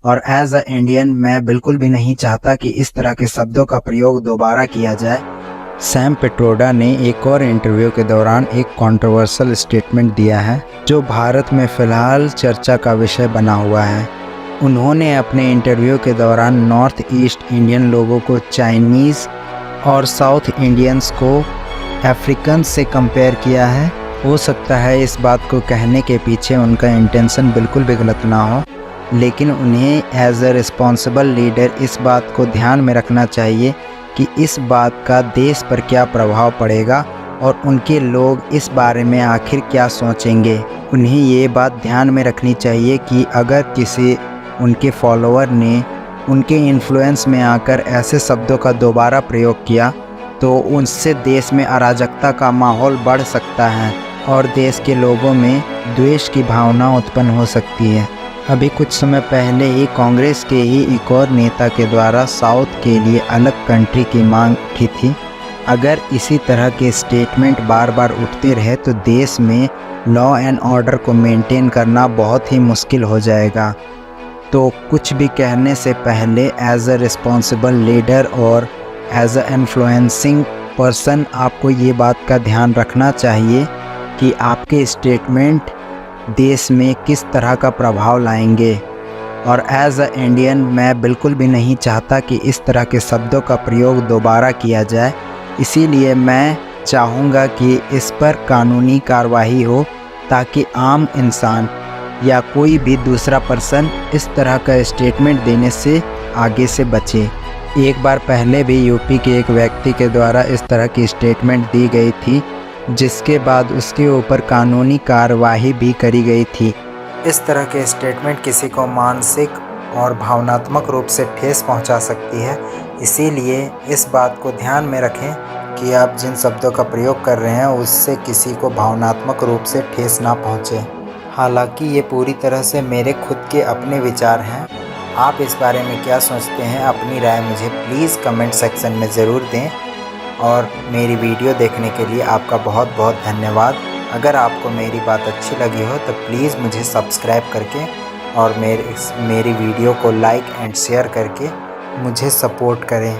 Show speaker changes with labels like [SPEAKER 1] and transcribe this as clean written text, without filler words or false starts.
[SPEAKER 1] और as a Indian मैं बिल्कुल भी नहीं चाहता कि इस तरह के शब्दों का प्रयोग दोबारा किया जाए। सैम पिट्रोडा ने एक और इंटरव्यू के दौरान एक कंट्रोवर्शियल स्टेटमेंट दिया है जो भारत में फ़िलहाल चर्चा का विषय बना हुआ है। उन्होंने अपने इंटरव्यू के दौरान नॉर्थ ईस्ट इंडियन लोगों को चाइनीज़ और साउथ इंडियंस को अफ्रीकन से कंपेयर किया है। हो सकता है इस बात को कहने के पीछे उनका इंटेंशन बिल्कुल भी गलत ना हो, लेकिन उन्हें एज अ रिस्पॉन्सिबल लीडर इस बात को ध्यान में रखना चाहिए कि इस बात का देश पर क्या प्रभाव पड़ेगा और उनके लोग इस बारे में आखिर क्या सोचेंगे। उन्हें ये बात ध्यान में रखनी चाहिए कि अगर किसी उनके फॉलोअर ने उनके इन्फ्लुएंस में आकर ऐसे शब्दों का दोबारा प्रयोग किया तो उनसे देश में अराजकता का माहौल बढ़ सकता है और देश के लोगों में द्वेष की भावना उत्पन्न हो सकती है। अभी कुछ समय पहले ही कांग्रेस के ही एक और नेता के द्वारा साउथ के लिए अलग कंट्री की मांग की थी। अगर इसी तरह के स्टेटमेंट बार बार उठते रहे तो देश में लॉ एंड ऑर्डर को मेंटेन करना बहुत ही मुश्किल हो जाएगा। तो कुछ भी कहने से पहले एज अ रिस्पॉन्सिबल लीडर और एज अ इन्फ्लुएंसिंग पर्सन आपको ये बात का ध्यान रखना चाहिए कि आपके स्टेटमेंट देश में किस तरह का प्रभाव लाएंगे। और एज अ इंडियन मैं बिल्कुल भी नहीं चाहता कि इस तरह के शब्दों का प्रयोग दोबारा किया जाए। इसीलिए मैं चाहूँगा कि इस पर कानूनी कार्रवाई हो ताकि आम इंसान या कोई भी दूसरा पर्सन इस तरह का स्टेटमेंट देने से आगे से बचे। एक बार पहले भी यूपी के एक व्यक्ति के द्वारा इस तरह की स्टेटमेंट दी गई थी, जिसके बाद उसके ऊपर कानूनी कार्रवाई भी करी गई थी। इस तरह के स्टेटमेंट किसी को मानसिक और भावनात्मक रूप से ठेस पहुंचा सकती है। इसीलिए इस बात को ध्यान में रखें कि आप जिन शब्दों का प्रयोग कर रहे हैं उससे किसी को भावनात्मक रूप से ठेस ना पहुंचे। हालांकि ये पूरी तरह से मेरे खुद के अपने विचार हैं। आप इस बारे में क्या सोचते हैं, अपनी राय मुझे प्लीज़ कमेंट सेक्शन में ज़रूर दें। और मेरी वीडियो देखने के लिए आपका बहुत बहुत धन्यवाद। अगर आपको मेरी बात अच्छी लगी हो तो प्लीज़ मुझे सब्सक्राइब करके और मेरी वीडियो को लाइक एंड शेयर करके मुझे सपोर्ट करें।